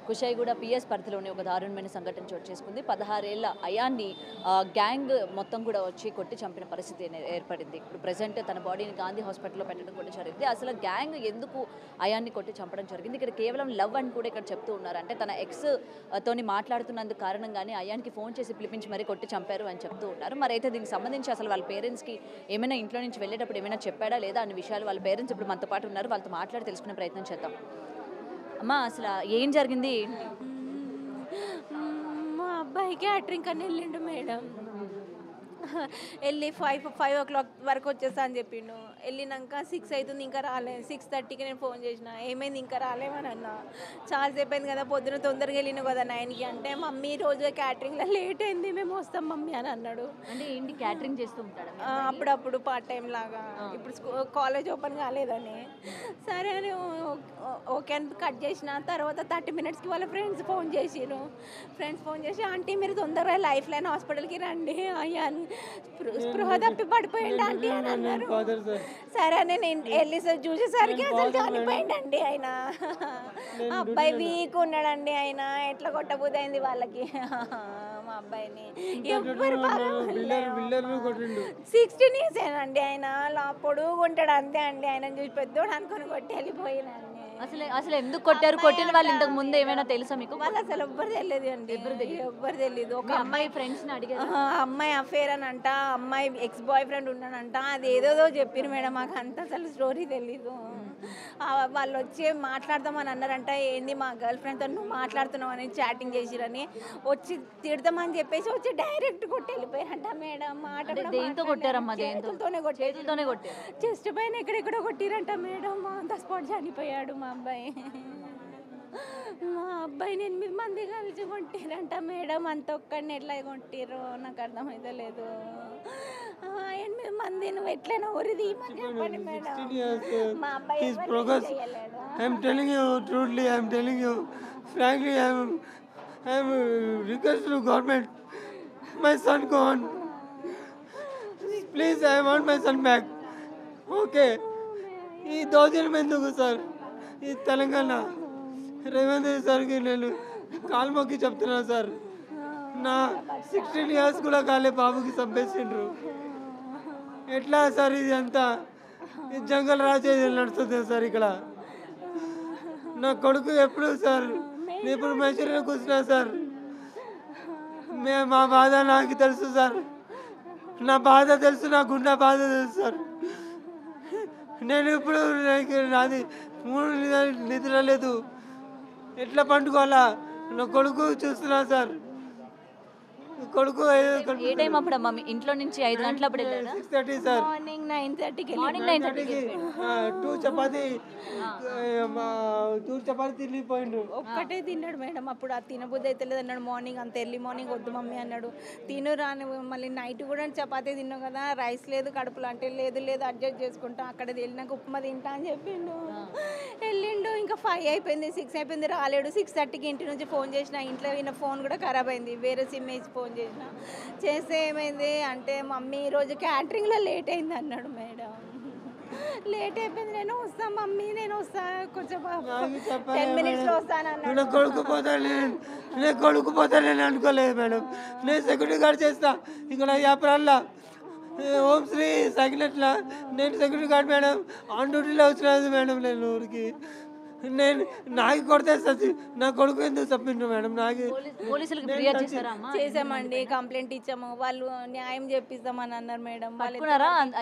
Kushaiguda PS పరిధిలోని ఒక దారుణమైన సంఘటన చోటు చేసుకుంది. 16 ఏళ్ల అయాన్ని గ్యాంగ్ మొత్తం కూడా వచ్చి కొట్టి చంపిన పరిస్థితి ఏర్పడింది. ఇప్పుడు ప్రెజెంట్ తన బాడీని గాంధీ హాస్పిటల్లో పెట్టడం కూడా జరిగింది. అసలు గ్యాంగ్ ఎందుకు అయాన్ని కొట్టి చంపడం జరిగింది? ఇక్కడ కేవలం లవ్ అని కూడా ఇక్కడ చెప్తూ ఉన్నారు. అంటే తన ఎక్స్ తోని మాట్లాడుతున్నందుకు కారణంగానే అయానికి ఫోన్ చేసి పిలిపించి మరీ కొట్టి చంపారు అని చెప్తూ ఉన్నారు. మరి అయితే దీనికి సంబంధించి అసలు వాళ్ళ పేరెంట్స్కి ఏమైనా ఇంట్లో నుంచి వెళ్ళేటప్పుడు ఏమైనా చెప్పాడా లేదా అనే విషయాలు వాళ్ళ పేరెంట్స్ ఇప్పుడు మనతో పాటు ఉన్నారు. వాళ్ళతో మాట్లాడి తెలుసుకునే ప్రయత్నం చేద్దాం. అమ్మా అసలు ఏం జరిగింది? మా అబ్బాయి క్యాటరింగ్ అని వెళ్ళిండు మేడం. వెళ్ళి 5 o'clock వరకు వచ్చేస్తా అని చెప్పిండు. వెళ్ళినాక 6 అవుతుంది ఇంకా రాలేదు. 6:30కి నేను ఫోన్ చేసిన, ఏమైంది ఇంకా రాలేమని అన్నా. చాలాసేపు అయింది కదా, పొద్దున తొందరగా వెళ్ళినావు కదా 9కి అంటే, మమ్మీ రోజు క్యాటరింగ్లో లేట్ అయింది, మేము వస్తాం మమ్మీ అని అన్నాడు. అంటే ఏంటి క్యాటరింగ్ చేస్తూ ఉంటాడు? అప్పుడప్పుడు పార్ట్ టైం లాగా, ఇప్పుడు కాలేజ్ ఓపెన్ కాలేదని. సరే అని ఓకే అని కట్ చేసిన తర్వాత 30 minutesకి వాళ్ళ ఫ్రెండ్స్ ఫోన్ చేసి ఆంటీ మీరు తొందరగా లైఫ్ లైన్ హాస్పిటల్కి రండి, అయ్యా స్పృహ తప్పి పడిపోయింది ఆంటీ అని అన్నారు. సరే అని నేను వెళ్ళి చూసేసరికి అసలు చనిపోయిందండి ఆయన. అబ్బాయి వీక్ ఉన్నాడండి. ఆయన ఎట్లా కొట్టబుద్ధి అయింది వాళ్ళకి మా అబ్బాయిని. ఎవరు 16 years అండి ఆయన. పొడుగు ఉంటాడు అంతే అండి. ఆయన చూసి పెద్దోడు అనుకుని కొట్టి వెళ్ళిపోయినండి. అసలు ఎందుకు కొట్టారు? కొట్టిన వాళ్ళు ఇంతకు ముందు ఏమైనా తెలుసా మీకు? వాళ్ళు అసలు ఎవ్వరు తెలియదు అండి, ఎవ్వరు తెలియదు. ఒక అమ్మాయి ఫ్రెండ్స్ని అడిగారు, అమ్మాయి అఫేర్ అని అంట, అమ్మాయి ఎక్స్ బాయ్ ఫ్రెండ్ ఉన్నాడంట, అది ఏదోదో చెప్పారు మేడం. మాకు అంత అసలు స్టోరీ తెలీదు. వాళ్ళు వచ్చి మాట్లాడదామని అన్నారంట. ఏంది మా గర్ల్ ఫ్రెండ్తో నువ్వు మాట్లాడుతున్నావు అని చాటింగ్ చేసిరని వచ్చి తిడదామని చెప్పేసి వచ్చి డైరెక్ట్ కొట్టి వెళ్ళిపోయారంట మేడం. మాట దేంతో కొట్టారమ్మా? చేతులతోనే కొట్టారు. చెస్ట్ పైన ఎక్కడెక్కడో కొట్టిరంట మేడం. అంత స్పాట్ చనిపోయాడు మా అబ్బాయి. మా అబ్బాయిని 8 మంది కలిసి కొట్టిరంట మేడం. అంత ఒక్కడిని ఎట్లా కొట్టిర్రో నాకు అర్థమైతే లేదు. 8 మంది నువ్వు ఎట్లైనా ఉరిది చెప్పండి మేడం. మా అబ్బాయి I'm telling you truthfully, I'm telling you frankly, I'm request to government, my son gone, please I want my son back. Okay, ఈ దోజనం ఎందుకు సార్? ఈ తెలంగాణ రేవంత్ రెడ్డి సార్కి నేను కాలు మొక్కి చెప్తున్నాను సార్. నా 16 years కూడా కాలే బాబుకి చంపేసిండ్రు. ఎట్లా సార్ ఇది అంతా? జంగల్ రాజే నడుస్తుంది సార్ ఇక్కడ. నా కొడుకు ఎప్పుడు సార్ నేను ఇప్పుడు మెషూర్లో కూర్చున్నా సార్. మా బాధ నాకు తెలుసు సార్. నా బాధ తెలుసు, నా గుండె బాధ తెలుసు సార్. నేను ఇప్పుడు నాది 3 నిద్ర లేదు. ఎట్లా పండుకోవాలా? నా కొడుకు చూస్తున్నా సార్. కొడుకు ఏ టైం అప్పుడు అమ్మా ఇంట్లో నుంచి 5 గంటలప్పుడు 6:30 సార్. మార్నింగ్ 9:30కి 2 చపాతీ తినిపోయిండు. ఒక్కటే తిన్నాడు మేడం. అప్పుడు అది తినబుద్ధి అయితే లేదు అన్నాడు. మార్నింగ్ అంత ఎర్లీ మార్నింగ్ వద్దు మమ్మీ అన్నాడు. తిను రాని మళ్ళీ నైట్ కూడా చపాతీ తిన్నావు కదా, రైస్ లేదు కడుపులో అంటే లేదు అడ్జస్ట్ చేసుకుంటా, అక్కడ వెళ్ళినాక ఉప్మా తింటా అని చెప్పిండు. వెళ్ళిండు. ఇంకా 5 అయిపోయింది, 6 అయిపోయింది, రాలేడు. 6:30కి ఇంటి నుంచి ఫోన్ చేసిన, ఇంట్లో ఈయన ఫోన్ కూడా ఖరాబ్ అయింది. వేరే సిమ్ వేసి ఫోన్ చేస్తే ఏమైంది అంటే, మమ్మీ ఈరోజు క్యాటరింగ్లో లేట్ అయింది అన్నాడు మేడం. లేట్ అయిపోయింది, నేను వస్తా మమ్మీ, నేను వస్తా, కొంచెం 10 minutesలో వస్తాను అన్నాడు. నేను కొడుకు పోతానని అనుకోలేదు మేడం. నేను సెక్యూరిటీ గార్డ్ చేస్తా ఇక్కడ వ్యాపారాల్లో ఓం శ్రీ సైకిల్. నేను సెక్యూరిటీ గార్డ్ మేడం. ఆన్ డ్యూటీలో వచ్చినది మేడం. నేను ఊరికి నేను నాకు కొడితే నా కొడుకు ఎందుకు చెప్పిండ్రు మేడం? నాకు పోలీసులకు ఫిర్యాదు చేశారా? చేసామండి, కంప్లైంట్ ఇచ్చాము. వాళ్ళు న్యాయం చేపిస్తామని అన్నారు మేడం. వాళ్ళు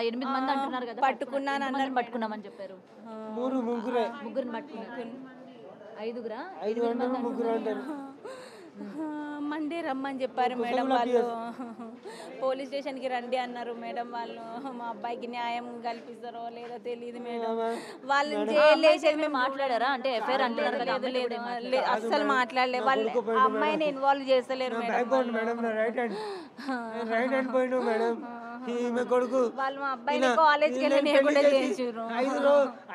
8 మంది అంటున్నారు కదా, పట్టుకున్నాను అన్నారు. పట్టుకున్నామని చెప్పారు. ముగ్గురిని పట్టుకున్నారు. 5 ముగ్గురు అంటారు. మండే రమ్మని చెప్పారు మేడం. వాళ్ళు పోలీస్ స్టేషన్కి రండి అన్నారు మేడం. వాళ్ళు మా అబ్బాయికి న్యాయం కల్పిస్తారో లేదో తెలియదు మేడం. వాళ్ళు జైలు మాట్లాడారా? అంటే ఎఫ్ఐఆర్ అంటున్నారు కదా. లేదు అస్సలు మాట్లాడలే. వాళ్ళు అమ్మాయిని ఇన్వాల్వ్ చేస్తలేరు మేడం. ఈమె కొడుకు వాళ్ళు మా అబ్బాయిని కాలేజ్కి వెళ్ళి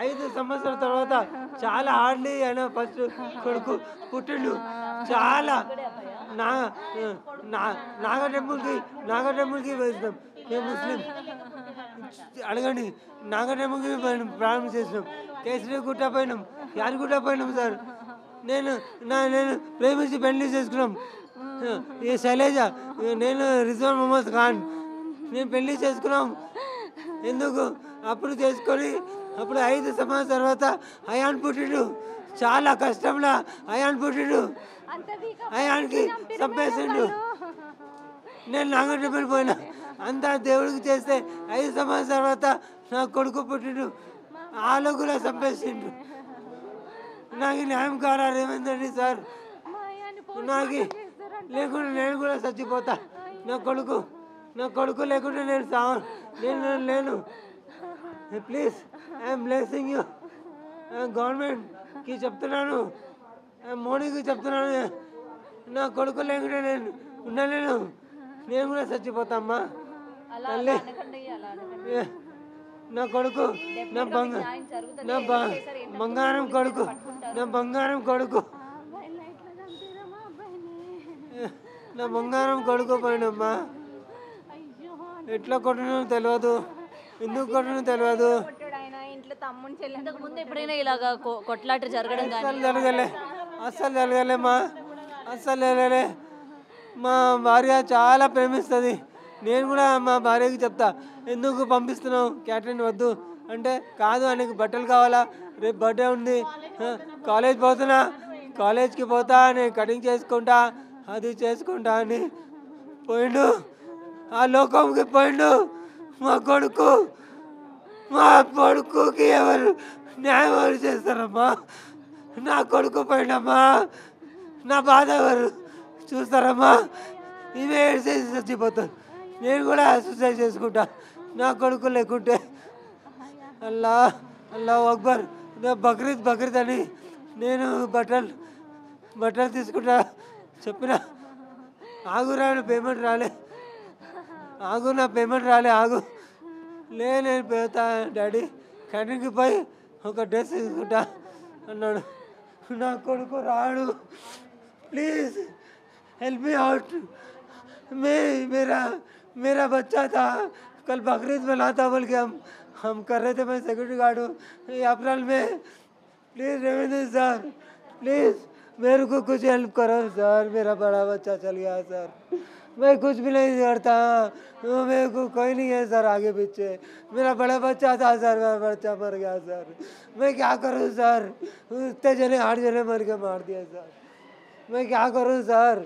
5 సంవత్సరాల తర్వాత చాలా హార్డ్లీ అయినా ఫస్ట్ కొడుకు పుట్టిండు. చాలా నాగ టెంపుల్కి వేసినాం మేము ముస్లిం. అడగండి, నాగ టెంపుల్కి ప్రారంభం చేసినాం. కేసరి గుట్ట పోయినాం, యాదగిరిగుట్ట పోయినాం సార్. నేను ప్రేమించి పెళ్లి చేసుకున్నాం. ఈ శైలజ, నేను రిజ్వాన్ మొహమ్మద్ ఖాన్, నేను పెళ్లి చేసుకున్నాం. ఎందుకు అప్పుడు చేసుకొని అప్పుడు 5 సంవత్సరాల తర్వాత అయాన్ పుట్టిండు. చాలా కష్టంలో అయాన్ పుట్టిండు. అయాన్కి చంపేసిండు. నేను నాగంటే పోయినా అంతా దేవుడికి చేస్తే 5 సంవత్సరాల తర్వాత నా కొడుకు పుట్టిండు. వాళ్ళు కూడా చంపేసిండు. నాకు న్యాయం కావాలి రేవంత్ సార్. నాకు లేకుండా నేను కూడా చచ్చిపోతా. నా కొడుకు లేకుండా నేను లేను. Please I'm blessing you. గవర్నమెంట్కి చెప్తున్నాను, మోడీకి చెప్తున్నాను, నా కొడుకు లేకుండా నేను ఉండలేను. నేను కూడా చచ్చిపోతామ్మా తల్లి. నా కొడుకు నా బంగారం కొడుకు, నా బంగారం కొడుకు, నా బంగారం కొడుకు పోయినమ్మా. ఎట్లా కొట్టినో తెలియదు, ఎందుకు కొట్టినో తెలియదు. ఇంతకు ముందు ఎప్పుడైనా ఇలాగా కొట్లాట జరగడం అస్సలు జరగలేమ్మా, అస్సలు జరగలే. మా భార్య చాలా ప్రేమిస్తుంది. నేను కూడా మా భార్యకి చెప్తా, ఎందుకు పంపిస్తున్నావు క్యాటరింగ్ వద్దు అంటే, కాదు ఆయనకి బట్టలు కావాలా, రేపు బర్త్డే ఉంది, కాలేజ్ పోతున్నా, కాలేజ్కి పోతా, నేను కటింగ్ చేసుకుంటా, అది చేసుకుంటా అని పోయిండు. ఆ లోకంకి పోయిండు. మా కొడుకుకి ఎవరు న్యాయం ఎవరు చేస్తారమ్మా? నా కొడుకు పోయిండమ్మా. నా బాధ ఎవరు చూస్తారమ్మా? ఇవే ఏడ్చేసి చచ్చిపోతాను. నేను కూడా సూసైడ్ చేసుకుంటా నా కొడుకు లేకుంటే. అల్లా అక్బర్. బక్రీద్ అని నేను బట్టలు తీసుకుంటా చెప్పిన. ఆగురా, పేమెంట్ రాలే, నా పేమెంట్ రాలే, ఆగు. నేను పోతా డాడీ, క్యాంటీన్కి పోయి ఒక డ్రెస్ తీసుకుంటా అన్నాడు. నా కొడుకు రాడు. Please help me out. मेरा बच्चा था, कल बकरीद में लाता बोल के हम कर रहे थे. मैं सिक्योरिटी गार्ड हूँ अप्रैल में. प्लीज़ रेवेंद्र सर, प्लीज़ मेरे को कुछ हेल्प करो सर. मेरा बड़ा बच्चा चल गया सर. मैं कुछ भी नहीं करता, मेरे को कोई नहीं है सर आगे पीछे. मेरा बड़ा बच्चा था सर, मेरा बच्चा मर गया सर. मैं क्या करूँ सर? इतने जने 8 जने मर के मार दिया सर. मैं क्या करूँ सर?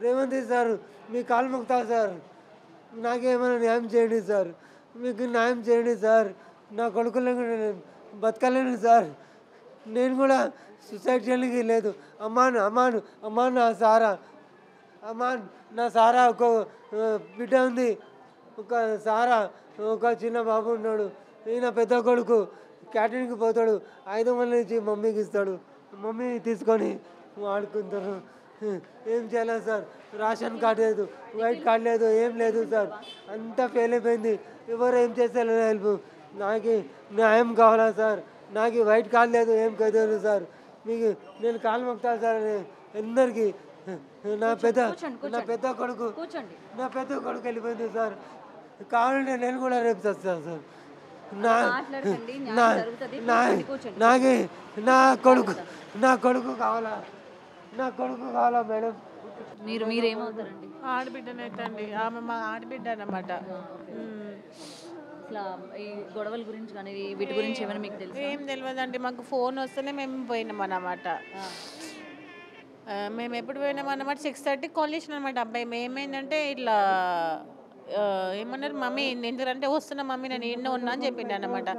రేవంత్ సార్ మీ కాలు మొక్కుతా సార్, నాకేమైనా న్యాయం చేయండి సార్, మీకు న్యాయం చేయండి సార్. నా కొడుకులు బతకలేను సార్. నేను కూడా సూసైడ్ చేయడానికి లేదు. అమ్మాన్ నా సారా ఒక బిడ్డ ఉంది, ఒక చిన్న బాబు ఉన్నాడు. ఈయన పెద్ద కొడుకు క్యాటరింగ్కి పోతాడు, 500 ఇచ్చి మమ్మీకి ఇస్తాడు. మమ్మీ తీసుకొని వాడుకుంటారు. ఏం చేయాలి సార్? రేషన్ కార్డు లేదు, వైట్ కార్డు లేదు, ఏం లేదు సార్. అంతా ఫెయిల్ అయిపోయింది. ఎవరు ఏం చేస్తారు హెల్ప్? నాకు న్యాయం కావాలా సార్? నాకు వైట్ కార్డు లేదు, ఏం కదలేదు సార్. మీకు నేను కాలు మొక్కుతాను సార్ అందరికీ. నా పెద్ద కొడుకు వెళ్ళిపోయింది సార్. కావాలంటే నేను కూడా రేపు చస్తాను సార్. నా కొడుకు కావాలా మేడం. మీరేమవుతారండి? ఆడబిడ్డనైతే ఆమె మా ఆడబిడ్డ అన్నమాట. ఇట్లా ఈ గొడవల గురించి కానీ వీటి గురించి ఏమైనా మీకు తెలుసు? ఏం తెలియదండి. మాకు ఫోన్ వస్తేనే మేము పోయినాం అన్నమాట. మేము ఎప్పుడు పోయినాం అన్నమాట 6:30 కాల్ చేసిన అనమాట అబ్బాయి. ఏమైందంటే ఇట్లా ఏమన్నారు, మమ్మీ ఎందుకంటే వస్తున్నా మమ్మీ, నేను ఎన్నో ఉన్నా అని చెప్పిండు అనమాట.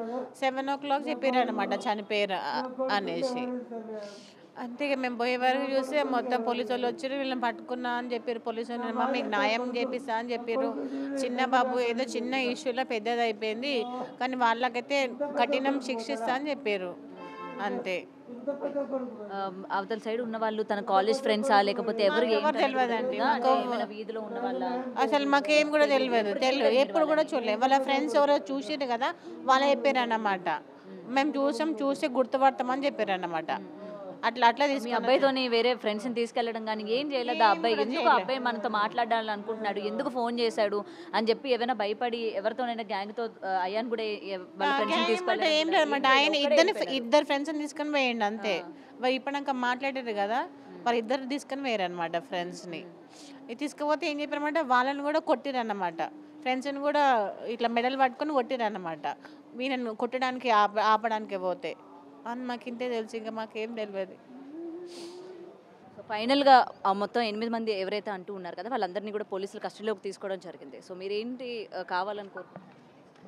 7 o'clock చెప్పారు అనమాట చనిపోయారు అనేసి. అంతే మేము పోయే వరకు చూస్తే మొత్తం పోలీసు వాళ్ళు వచ్చారు, వీళ్ళని పట్టుకున్నా అని చెప్పారు పోలీసు వాళ్ళు. మమ్మీకి న్యాయం చేపిస్తా అని చెప్పారు. చిన్న బాబు ఏదో చిన్న ఇష్యూలో పెద్దది అయిపోయింది, కానీ వాళ్ళకైతే కఠినం శిక్షిస్తా అని చెప్పారు. అంతే. అవతల సైడ్ ఉన్న వాళ్ళు తన కాలేజ్ ఫ్రెండ్సా లేకపోతే ఎవరు తెలియదండి. వీధిలో ఉన్న వాళ్ళ అసలు మాకేం కూడా తెలియదు. ఎప్పుడు కూడా చూడలేదు. వాళ్ళ ఫ్రెండ్స్ ఎవరో చూసారు కదా, వాళ్ళు చెప్పారు అన్నమాట. మేము చూసి గుర్తుపడతామని చెప్పారు అన్నమాట. అట్లా అట్లా మీ తీసుకొని అబ్బాయితోని వేరే ఫ్రెండ్స్ని తీసుకెళ్ళడం కానీ ఏం చేయలేదు ఆ అబ్బాయి? ఎందుకు ఆ అబ్బాయి మనతో మాట్లాడాలని అనుకుంటున్నాడు, ఎందుకు ఫోన్ చేశాడు అని చెప్పి ఏమైనా భయపడి ఎవరితోనైనా గ్యాంగ్తో అయ్యాను కూడా వాళ్ళ ఫ్రెండ్స్ని ఏం తీసుకెళ్ళాలి లేదన్నమాట. ఆయన ఇద్దరు ఫ్రెండ్స్ని తీసుకొని పోయిండు అంతే. మరి ఇప్పటిదాకా మాట్లాడారు కదా, మరి ఇద్దరు తీసుకొని పోయారు అనమాట ఫ్రెండ్స్ని. ఇది తీసుకుపోతే ఏం చెప్పారన్నమాట, వాళ్ళని కూడా కొట్టిరన్నమాట. ఫ్రెండ్స్ని కూడా ఇట్లా మెడల్ పట్టుకొని కొట్టిరన్నమాట. వీళ్ళని కొట్టడానికి ఆపడానికి పోతే అని మాకు ఇంతే తెలుసు, ఇంకా మాకేం తెలియదు. సో ఫైనల్గా మొత్తం 8 మంది ఎవరైతే అంటూ ఉన్నారు కదా వాళ్ళందరినీ కూడా పోలీసులు కస్టడీలోకి తీసుకోవడం జరిగింది. సో మీరేంటి కావాలని కోరుకుంటున్నారు?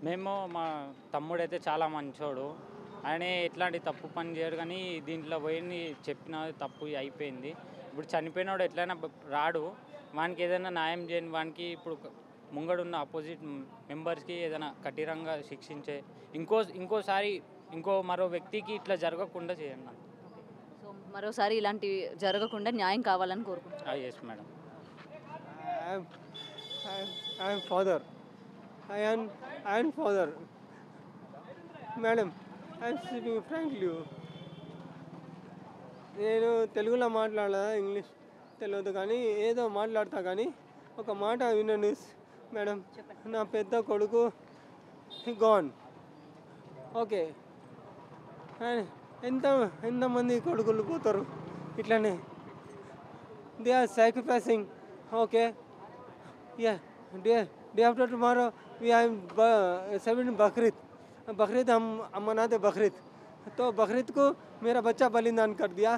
మేము మా తమ్ముడైతే చాలా మంచోడు, ఆయన ఎట్లాంటి తప్పు పని చేయడు, కానీ దీంట్లో పోయి చెప్పిన తప్పు అయిపోయింది. ఇప్పుడు చనిపోయినోడు ఎట్లయినా రాడు, వానికి ఏదైనా న్యాయం చేయని వానికి ఇప్పుడు ముంగడున్న అపోజిట్ మెంబర్స్కి ఏదైనా కఠినంగా శిక్షించే ఇంకోసారి మరో వ్యక్తికి ఇట్లా జరగకుండా చేయండి. సో మరోసారి ఇలాంటివి జరగకుండా న్యాయం కావాలని కోరుకుంటున్నాను. Yes madam. I am father. I am father. Madam, I am speaking frankly. నేను తెలుగులో మాట్లాడా, ఇంగ్లీష్ తెలియదు కానీ ఏదో మాట్లాడతా, కానీ ఒక మాట వినండి మేడం. నా పెద్ద కొడుకు గాన్. ఓకే, ఎంతమంది కొడుకులు పోతారు ఇట్లానే, they are sacrificing. Okay, yeah, day after tomorrow we are celebrating Bakrid हम मनाते बकरीद. तो बकरीद को मेरा बच्चा बलिदान कर दिया.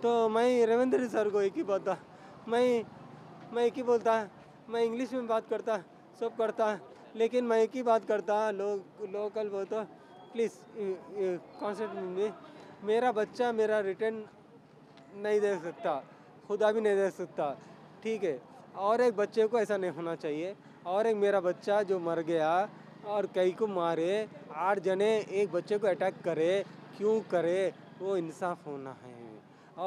तो मैं रेवंत रेड्डी सर को एक ही बोलता, मैं एक ही बोलता, मैं इंग्लिश में बात करता, सब करता, लेकिन मैं एक ही बात करता, लोकल बोलता प्लीज़ कॉन्सेंट में मेरा बच्चा मेरा रिटर्न नहीं दे सकता, खुदा भी नहीं दे सकता, ठीक है. और एक बच्चे को ऐसा नहीं होना चाहिए. और एक मेरा बच्चा जो मर गया और कई को मारे, 8 जने एक बच्चे को अटैक करे, क्यों करे? वो इंसाफ होना है.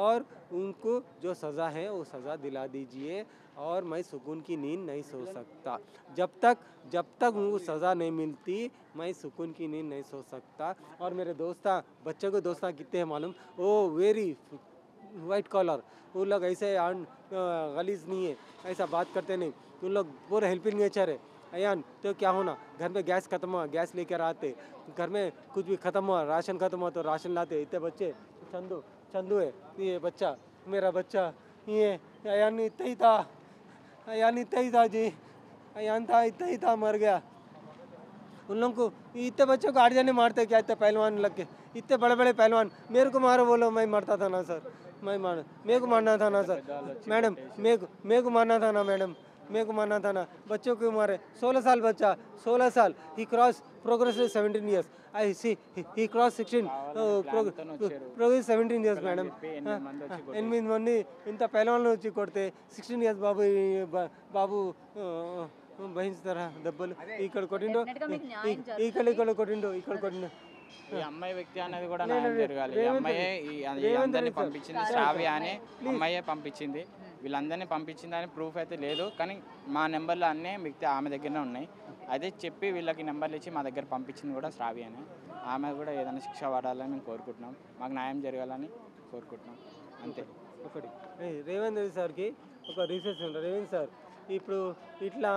और उनको जो सज़ा है वो सज़ा दिला दीजिए. और मैं सुकून की नींद नहीं सो सकता जब तक उनको सज़ा नहीं मिलती. मैं सुकून की नींद नहीं सो सकता. और मेरे बच्चे को दोस्ता कितने हैं मालूम? वो वेरी वाइट कॉलर, वो लोग ऐसे गलीज नहीं है, ऐसा बात करते नहीं. उन लोग पूरे हेल्पिंग नेचर है. अयान तो क्या होना, घर में गैस खत्म हुआ गैस लेकर आते, घर में कुछ भी खत्म हुआ राशन खत्म हुआ तो राशन लाते. इतने बच्चे चंदू है ये बच्चा, मेरा बच्चा ये अयान इतना ही था जी, अयान था इतना ही था, मर गया. उन लोगों को इतने बच्चों को 8 जने मारते क्या, इतने पहलवान लग के, इतने बड़े बड़े पहलवान. मेरे को मारो बोलो, मैं मरता था ना सर, मेरे को मारना था ना सर मैडम, मेरे को मारना था ना मैडम, मेरे को मारना था ना. बच्चों को मारे, 16 साल बच्चा, 16 साल. ही cross progress 17 years. I see he crossed 16 progress 17 years madam. 8 మంది ఇంత పైలవాళ్ళు వచ్చి కొడితే 16 years బాబు భయించుతారా దెబ్బలు? ఇక్కడ కొట్టిండు, ఇక్కడ కొట్టిండు. ఈ అమ్మాయి వ్యక్తి అనేది కూడా న్యాయం జరగాలి. ఈ అమ్మాయే ఈ అందరినీ పంపించింది, శ్రావ్య అని అమ్మాయే పంపించింది. వీళ్ళందరినీ పంపించిందని ప్రూఫ్ అయితే లేదు, కానీ మా నెంబర్లు అన్నీ వ్యక్తి ఆమె దగ్గరనే ఉన్నాయి. అదే చెప్పి వీళ్ళకి నెంబర్లు ఇచ్చి మా దగ్గర పంపించింది కూడా శ్రావ్య అని. ఆమె కూడా ఏదైనా శిక్ష పడాలని మేము కోరుకుంటున్నాం, మాకు న్యాయం జరగాలని కోరుకుంటున్నాం, అంతే. ఒకటి రేవంత్ రెడ్డి సార్కి ఒక రీసెర్చ్ ఉంటుంది. రేవంత్ సార్ ఇప్పుడు ఇట్లా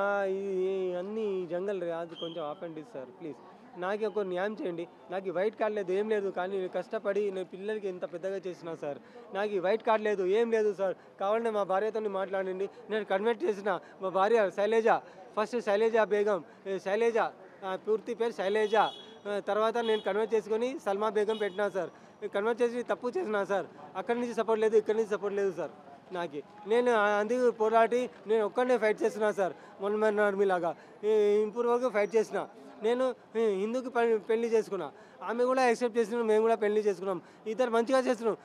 అన్ని జంగల్ అది కొంచెం ఆఫ్ అండ్ సార్ ప్లీజ్ నాకు ఒక న్యాయం చేయండి. నాకు ఈ వైట్ కార్డ్ లేదు, ఏం లేదు, కానీ నేను కష్టపడి నేను పిల్లలకి ఎంత పెద్దగా చేసినా సార్, నాకు ఈ వైట్ కార్డ్ లేదు, ఏం లేదు సార్. కావాలంటే మా భార్యతో మాట్లాడండి, నేను కన్వర్ట్ చేసిన మా భార్య శైలేజ, ఫస్ట్ శైలేజ బేగం, శైలేజ పూర్తి పేరు శైలేజ. తర్వాత నేను కన్వర్ట్ చేసుకొని సల్మా బేగం పెట్టినా సార్. కన్వర్ట్ చేసి తప్పు చేసినా సార్, అక్కడి నుంచి సపోర్ట్ లేదు, ఇక్కడి నుంచి సపోర్ట్ లేదు సార్. నాకు నేను అందుకు పోరాటి నేను ఒక్కడనే ఫైట్ చేస్తున్నా సార్. మొన్న ఆర్మీలాగా ఇంప్రూవ్ వరకు ఫైట్ చేసిన. నేను హిందూకి పెళ్లి చేసుకున్నా, ఆమె కూడా యాక్సెప్ట్ చేసినాం, మేము కూడా పెళ్లి చేసుకున్నాం, ఇద్దరు మంచిగా చేస్తున్నాం.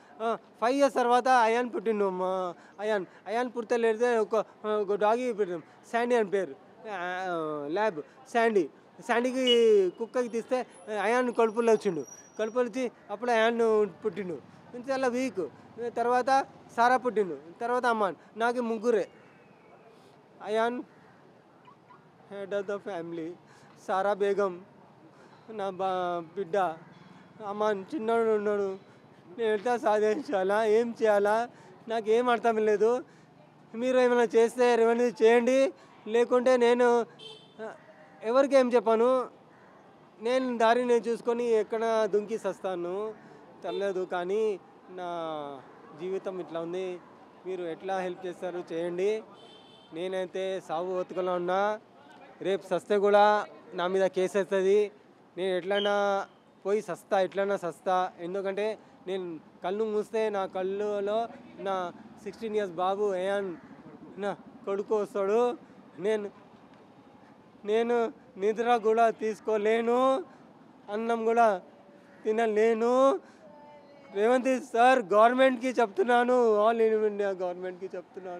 5 years తర్వాత అయాన్ పుట్టిండు. అయాన్ పుడితే లేడితే ఒక డాగి పెట్టినాం, శాండీ అని పేరు, ల్యాబ్ శాండీకి కుక్కకి తీస్తే అయాన్ కడుపులో వచ్చిండు. కడుపులో వచ్చి అప్పుడు అయాన్ పుట్టిండు. చాలా వీక్. తర్వాత సారా పుట్టిండు, తర్వాత అమ్మాన్. నాకు ముగ్గురే. Ayaan head of the family, Sara Begum నా బిడ్డ, అమ్మాన్ చిన్నోడు ఉన్నాడు, నేను ఎట్లా సాధించాలా, ఏం చేయాలా, నాకు ఏం అర్థం లేదు. మీరు ఏమైనా చేస్తే రెవెన్యూ చేయండి, లేకుంటే నేను ఎవరికి ఏం చెప్పాను, నేను దారి నేను చూసుకొని ఎక్కడ దుంకి సస్తాను తెలియదు. కానీ నా జీవితం ఇట్లా ఉంది, మీరు ఎట్లా హెల్ప్ చేస్తారు చేయండి. నేనైతే సాగు బతుకులో ఉన్నా, రేపు సస్తే కూడా నా మీద కేసు వస్తుంది. నేను ఎట్లైనా పోయి సస్తా, ఎట్లైనా సస్తా. ఎందుకంటే నేను కళ్ళు మూస్తే నా కళ్ళులో నా 16 years బాబు ఏయన్ నా కొడుకు వస్తాడు. నేను నిద్ర కూడా తీసుకోలేను, అన్నం కూడా తినలేను. రేవంత్ సార్ గవర్నమెంట్కి చెప్తున్నాను, ఆల్ ఇండియా గవర్నమెంట్కి చెప్తున్నాను.